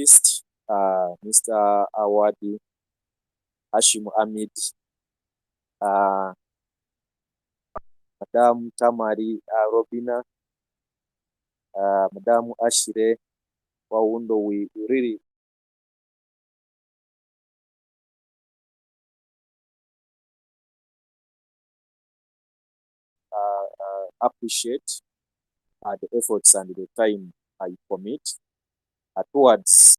Mr. Awadi Hashim Ahmed, Madam Tamari Robina, Madam Ashire Wawundo, we really appreciate the efforts and the time you commit towards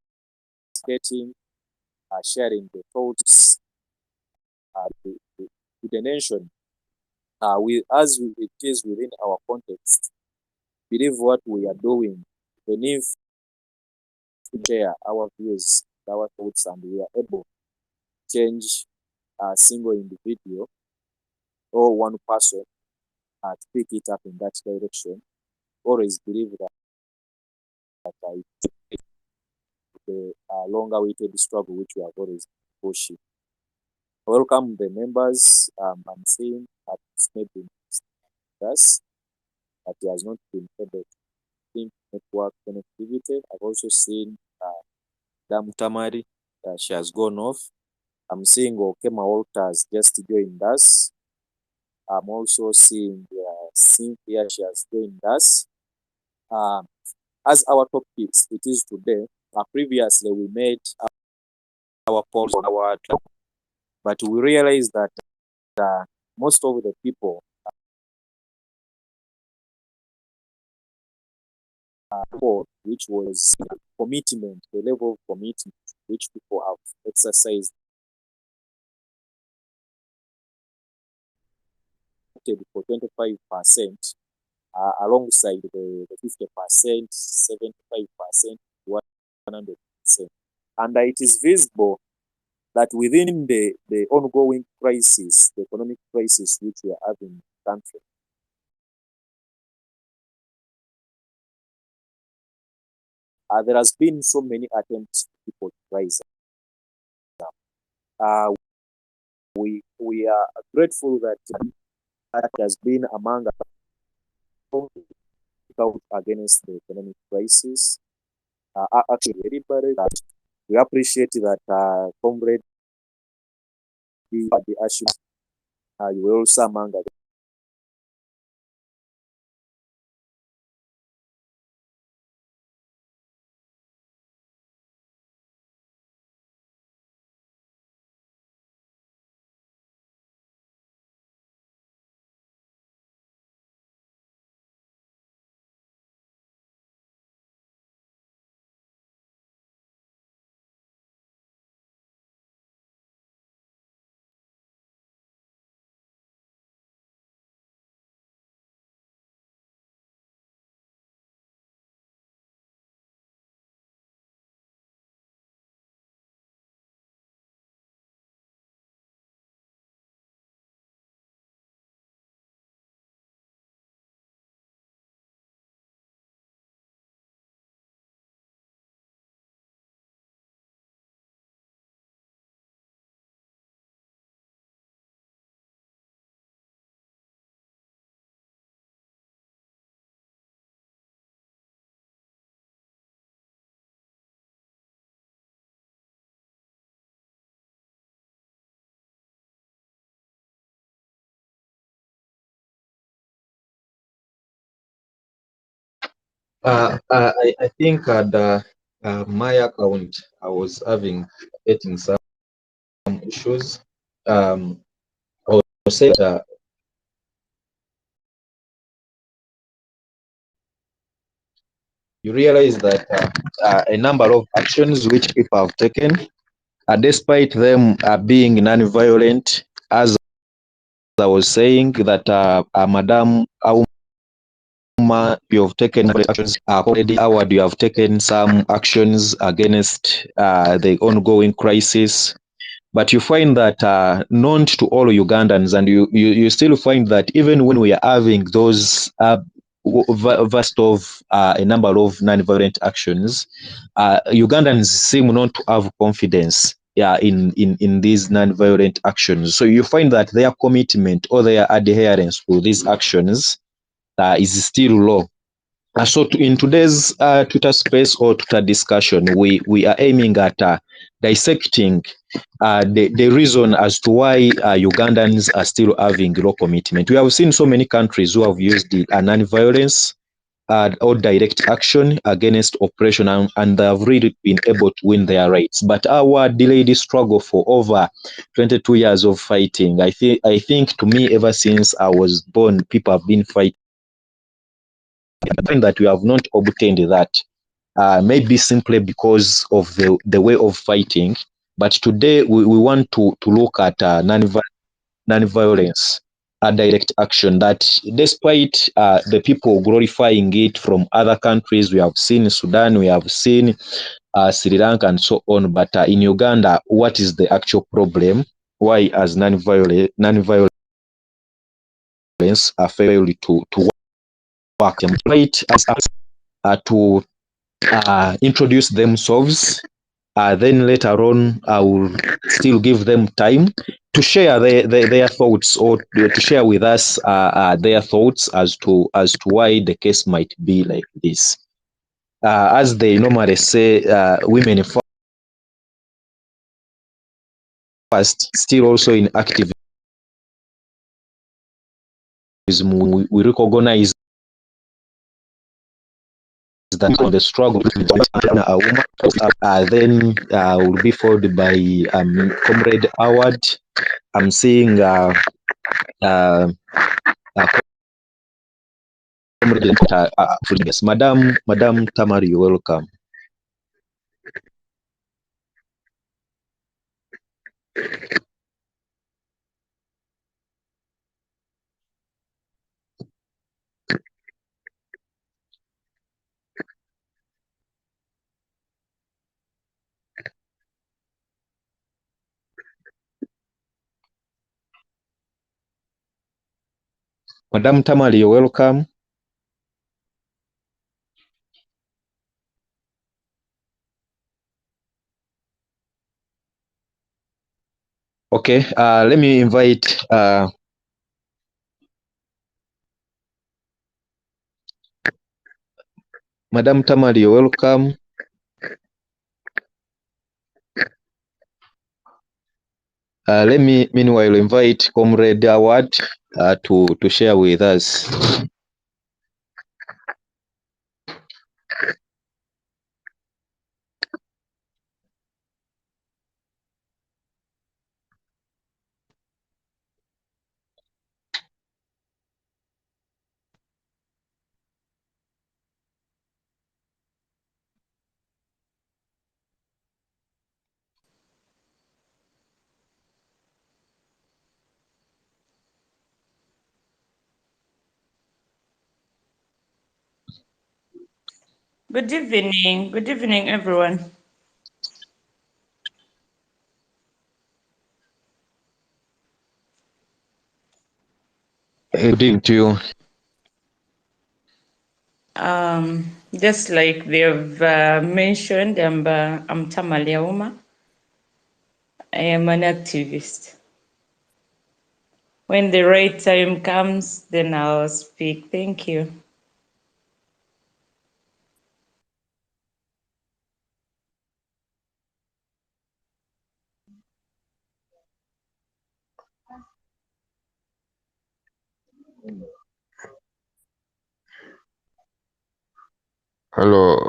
getting, sharing the thoughts to the nation. As it is within our context, believe what we are doing, even if we share our views, our thoughts, and we are able to change a single individual or one person to pick it up in that direction. Always believe that it's the long-awaited struggle which we have always pushing. Welcome the members. I'm seeing that it's maybe with us, but he has not been able to think network connectivity. I've also seen Dam Tamari, she has gone off. I'm seeing Okema Walters just joined us. I'm also seeing Cynthia, she has joined us. As our topics, it is today. Previously, we made our polls on our talk, but we realized that most of the people which was commitment, the level of commitment which people have exercised for 25%, alongside the 50%, 75%, 100%. And it is visible that within the ongoing crisis, the economic crisis which we are having in the country, there has been so many attempts for people to rise up. We are grateful that has been among us against the economic crisis. Actually, everybody that we appreciate that comrade the Ashim, you were also among us. I think my account, I was getting some issues. I was saying that you realize that a number of actions which people have taken, despite them being non-violent, as I was saying, that Madam Auma, you have taken actions. Already, Howard, you have taken some actions against the ongoing crisis. But you find that known to all Ugandans, and you still find that even when we are having those vast of a number of non-violent actions, Ugandans seem not to have confidence in these non-violent actions. So you find that their commitment or their adherence to these actions is still low. In today's Twitter space or Twitter discussion, we are aiming at dissecting the reason as to why Ugandans are still having law commitment. We have seen so many countries who have used the non-violence or direct action against oppression, and they have really been able to win their rights. But our delayed struggle for over 22 years of fighting, I think to me, ever since I was born, people have been fighting. I find that we have not obtained that, maybe simply because of the way of fighting. But today we want to look at non-violence, direct action, that despite the people glorifying it from other countries, we have seen Sudan, we have seen Sri Lanka and so on, but in Uganda, what is the actual problem? Why has non-violence failed to work? Right, as to introduce themselves. Then later on, I will still give them time to share their thoughts, or to share with us their thoughts as to why the case might be like this. As they normally say, women first, still also in activism, we recognize that the struggle with Auma, then will be followed by Comrade Howard. I'm seeing uh, yes, Madam Tamari, you're welcome. Madam Tamari, you're welcome. Okay, let me invite Madam Tamari, you're welcome. Let me meanwhile invite Comrade Howard to share with us. Good evening. Good evening, everyone. Good evening to you. Just like they've mentioned, I'm Tamalia Uma. I am an activist. When the right time comes, then I'll speak. Thank you. Hello,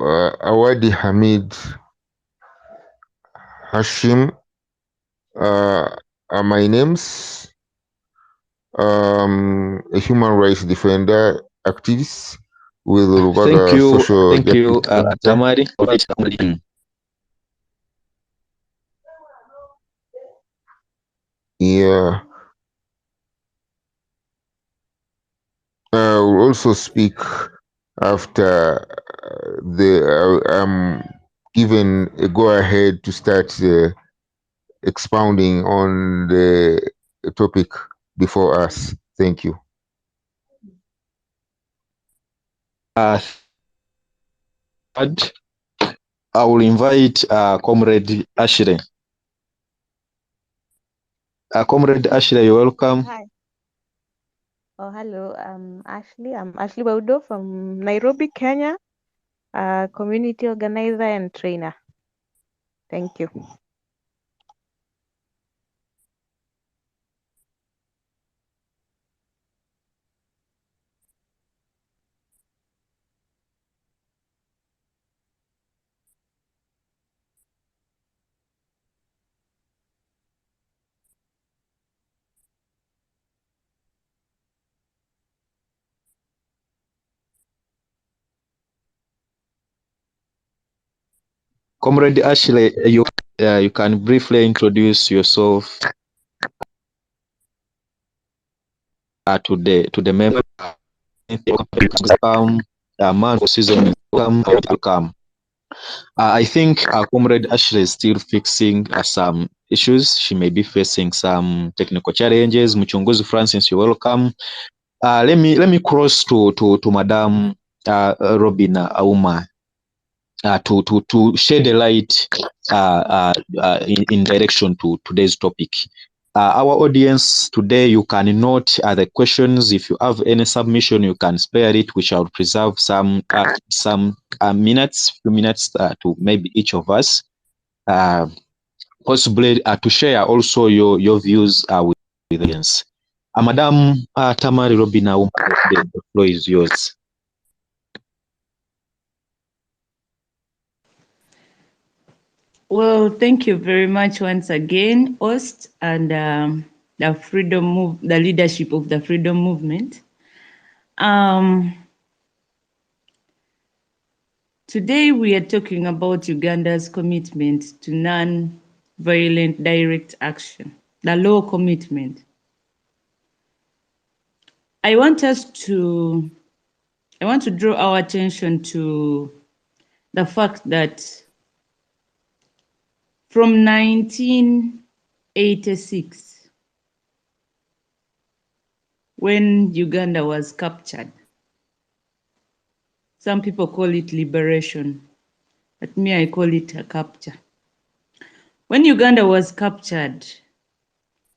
Awadi Hamid Hashim. My name's a human rights defender, activist with Thank Rubaga you, Social Justice Center. Tamari. Yeah. We'll also speak after I'm given a go ahead to start expounding on the topic before us. Thank you. I will invite Comrade Ashley. Comrade Ashley, you're welcome. Hi. Oh, hello. I'm Ashley Baudo from Nairobi, Kenya, a community organizer and trainer. Thank you. Comrade Ashley, you can briefly introduce yourself to the member. Welcome, man for season. Welcome. I think Comrade Ashley is still fixing some issues. She may be facing some technical challenges. Mchunguzi Francis, you're welcome. Let me cross to Madam Robin Auma to shed a light in direction to today's topic. Our audience today, you can note the questions. If you have any submission, you can spare it. We shall preserve some minutes, few minutes to maybe each of us, possibly to share also your views with the audience. Madam Tamari Robina, the floor is yours. Well, thank you very much once again, Ost, and the leadership of the freedom movement. Today we are talking about Uganda's commitment to non-violent direct action, the law commitment. I want to draw our attention to the fact that from 1986, when Uganda was captured, some people call it liberation, but me, I call it a capture. When Uganda was captured,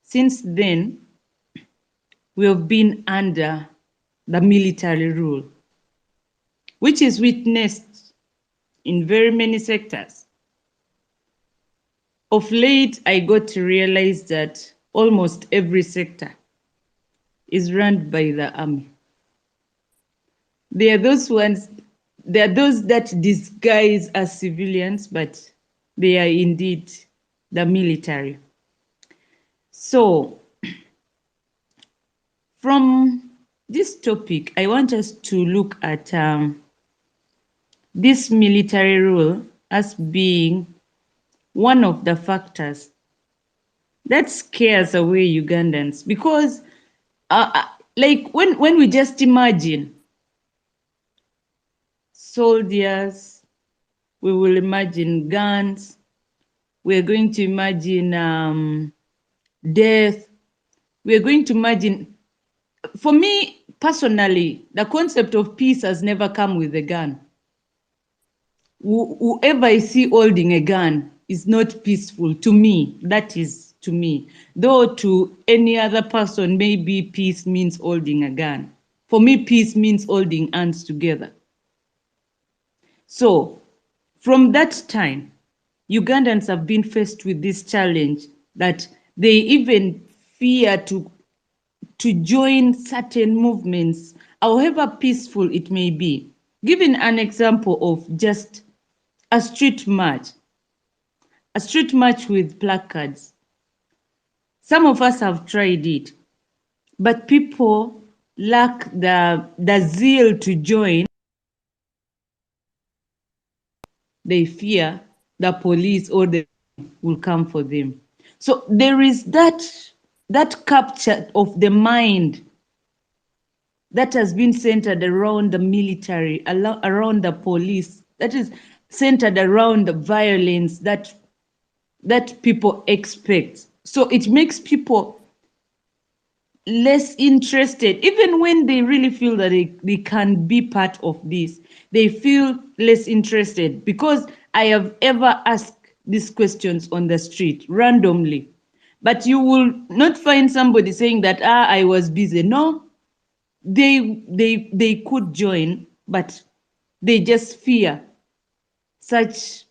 since then, we have been under the military rule, which is witnessed in very many sectors. Of late, I got to realize that almost every sector is run by the army. There are those that disguise as civilians, but they are indeed the military. So, from this topic, I want us to look at this military rule as being one of the factors that scares away Ugandans, because like when we just imagine soldiers, we will imagine guns, we're going to imagine death, we're going to imagine, for me personally, the concept of peace has never come with a gun. Whoever I see holding a gun is not peaceful to me. That is to me. Though to any other person, maybe peace means holding a gun. For me, peace means holding hands together. So, from that time, Ugandans have been faced with this challenge that they even fear to join certain movements, however peaceful it may be. Giving an example of just a street march with placards. Some of us have tried it, but people lack the zeal to join. They fear the police or the will come for them. So there is that capture of the mind that has been centered around the military, around the police, that is centered around the violence that people expect. So it makes people less interested, even when they really feel that they can be part of this. They feel less interested, because I have ever asked these questions on the street randomly, but you will not find somebody saying that I was busy. No, they could join, but they just fear such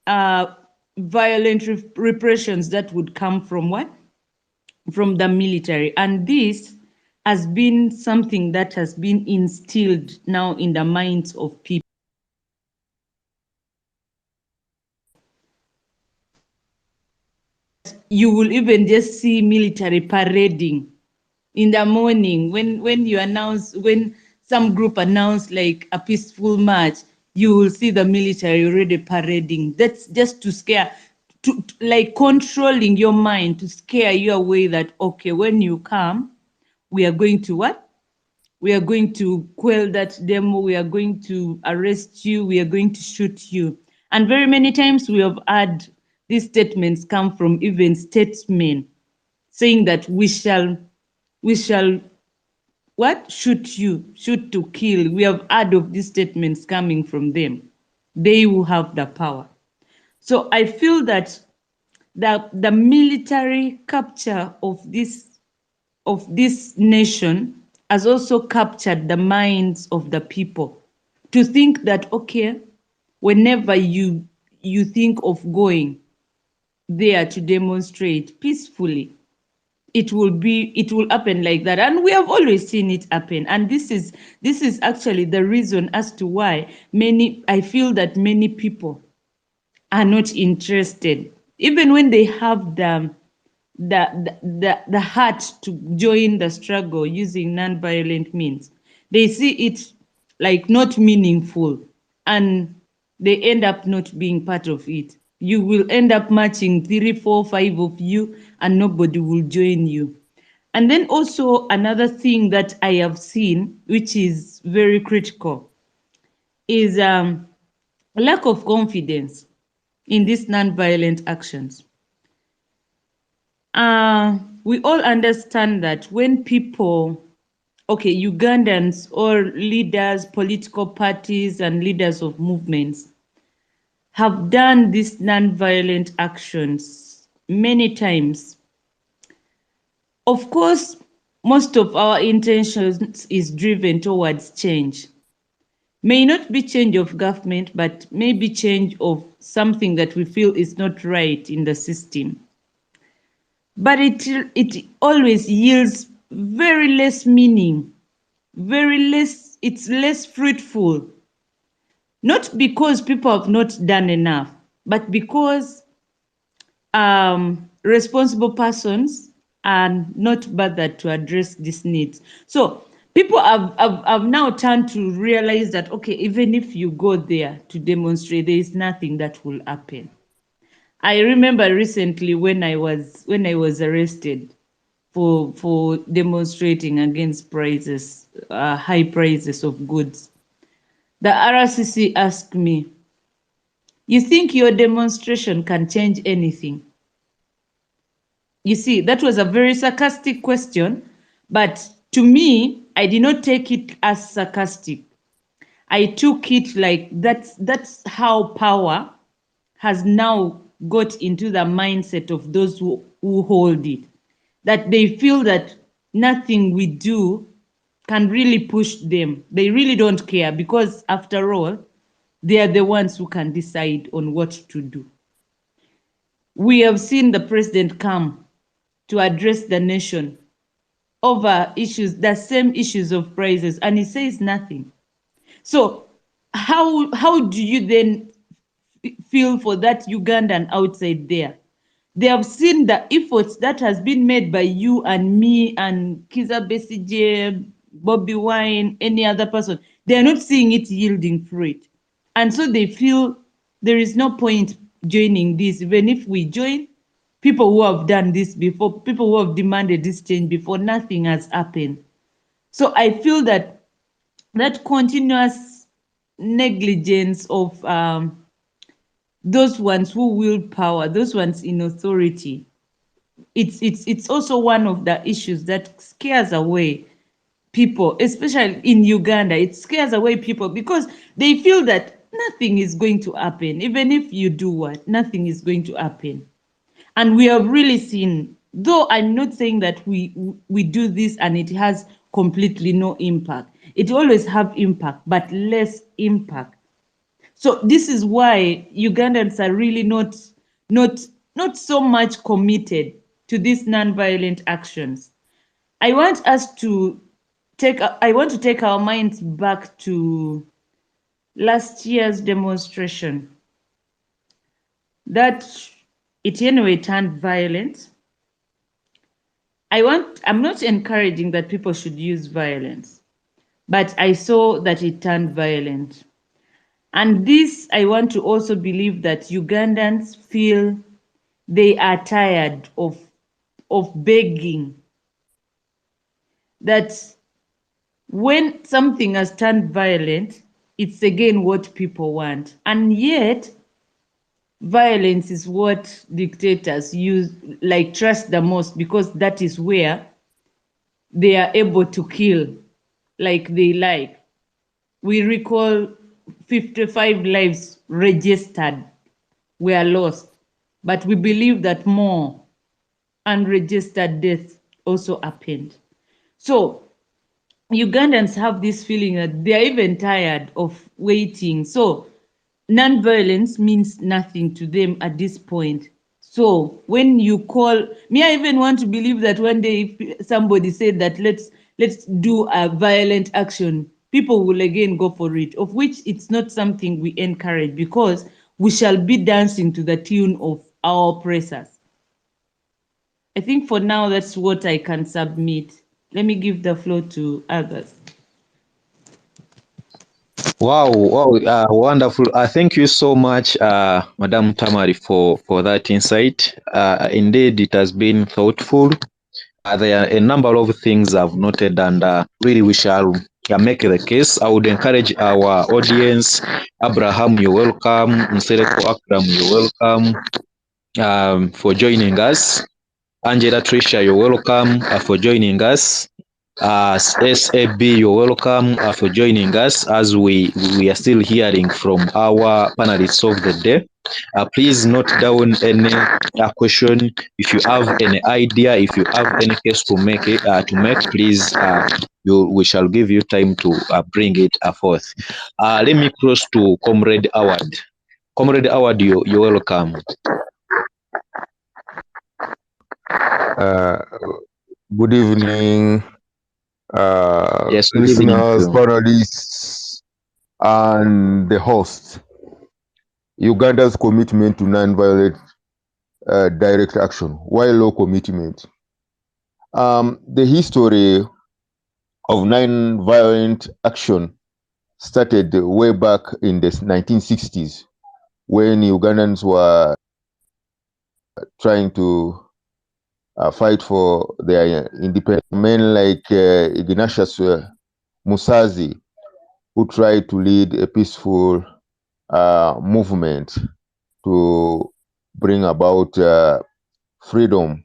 violent repressions that would come from what? From the military. And this has been something that has been instilled now in the minds of people. You will even just see military parading in the morning when some group announce like a peaceful march, you will see the military already parading. That's just to scare, to like controlling your mind, to scare you away that okay, when you come, we are going to what? We are going to quell that demo, we are going to arrest you, we are going to shoot you. And very many times we have had these statements come from even statesmen saying that we shall what? Shoot you, shoot to kill. We have heard of these statements coming from them. They who have the power. So I feel that the military capture of this nation has also captured the minds of the people to think that okay, whenever you think of going there to demonstrate peacefully, it will happen like that. And we have always seen it happen. And this is actually the reason as to why I feel that many people are not interested, even when they have the heart to join the struggle using non-violent means. They see it like not meaningful, and they end up not being part of it. You will end up matching 3, 4, 5 of you, and nobody will join you. And then also another thing that I have seen, which is very critical, is lack of confidence in these non-violent actions. We all understand that when people, okay, Ugandans or leaders, political parties, and leaders of movements have done these non-violent actions many times. Of course, most of our intentions is driven towards change. May not be change of government, but maybe change of something that we feel is not right in the system. But it always yields very less meaning, it's less fruitful. Not because people have not done enough, but because responsible persons are not bothered to address these needs. So people have now turned to realize that, okay, even if you go there to demonstrate, there is nothing that will happen. I remember recently when I was arrested for demonstrating against high prices of goods. The RCC asked me, "You think your demonstration can change anything?" You see, that was a very sarcastic question, but to me, I did not take it as sarcastic. I took it like that's how power has now got into the mindset of those who hold it, that they feel that nothing we do can really push them. They really don't care because after all, they are the ones who can decide on what to do. We have seen the president come to address the nation over issues, the same issues of prices, and he says nothing. So how do you then feel for that Ugandan outside there? They have seen the efforts that has been made by you and me and Kiza Besigye, Bobby Wine, any other person. They are not seeing it yielding fruit. And so they feel there is no point joining this. Even if we join, people who have done this before, people who have demanded this change before, nothing has happened. So I feel that continuous negligence of those ones who wield power, those ones in authority, it's also one of the issues that scares away people, especially in Uganda. It scares away people because they feel that nothing is going to happen. Even if you do what, nothing is going to happen. And we have really seen, though I'm not saying that we do this and it has completely no impact. It always have impact, but less impact. So this is why Ugandans are really not so much committed to these nonviolent actions. I want to take our minds back to last year's demonstration that it anyway turned violent. I'm not encouraging that people should use violence, but I saw that it turned violent. And this, I want to also believe that Ugandans feel they are tired of begging. That when something has turned violent, it's again what people want. And yet, violence is what dictators use, like trust the most, because that is where they are able to kill like they like. We recall 55 lives registered were lost, but we believe that more unregistered deaths also happened. So Ugandans have this feeling that they are even tired of waiting. So non-violence means nothing to them at this point. So when you call me, I even want to believe that one day if somebody said that let's do a violent action, people will again go for it, of which it's not something we encourage, because we shall be dancing to the tune of our oppressors. I think for now that's what I can submit. Let me give the floor to others. Wow, wow, wonderful. Thank you so much, Madam Tamari, for that insight. Indeed, it has been thoughtful. There are a number of things I've noted, and really we shall make the case. I would encourage our audience. Abraham, you're welcome. Nsereko Akram, you're welcome for joining us. Angela Tricia, you're welcome for joining us. SAB, you're welcome for joining us as we are still hearing from our panelists of the day. Please note down any question. If you have any idea, if you have any case to make, please, we shall give you time to bring it forth. Let me cross to Comrade Awad. Comrade Awad, you're welcome. Good evening, Yes, good evening to listeners, you. panelists, and the host. Uganda's commitment to non-violent direct action. Why low commitment? The history of non-violent action started way back in the 1960s when Ugandans were trying to fight for their independence. Men like Ignatius Musazi, who tried to lead a peaceful movement to bring about freedom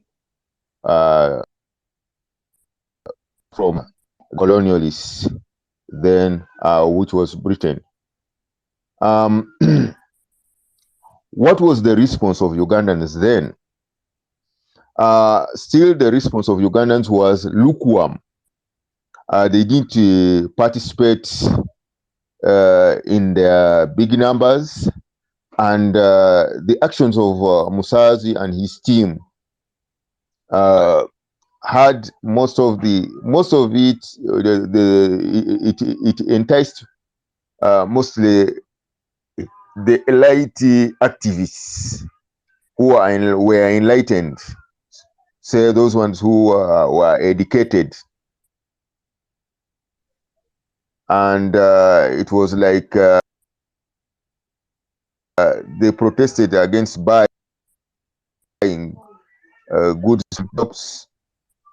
from colonialists, then which was Britain. What was the response of Ugandans then? Still, the response of Ugandans was lukewarm. They didn't participate in their big numbers, and the actions of Musazi and his team had most of it. It enticed mostly the elite activists who were enlightened, say those ones who were educated, and it was like they protested against buying goods jobs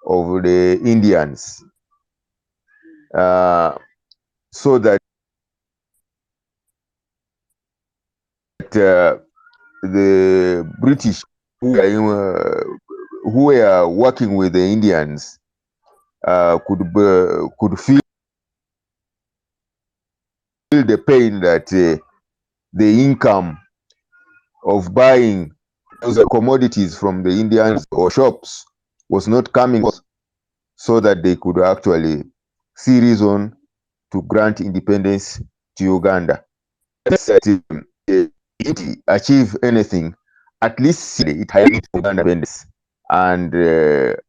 of the Indians, so that the British who were working with the Indians could feel the pain that the income of buying those commodities from the Indians or shops was not coming, so that they could actually see reason to grant independence to Uganda. It achieve anything, at least it highlights Uganda independence. And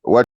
what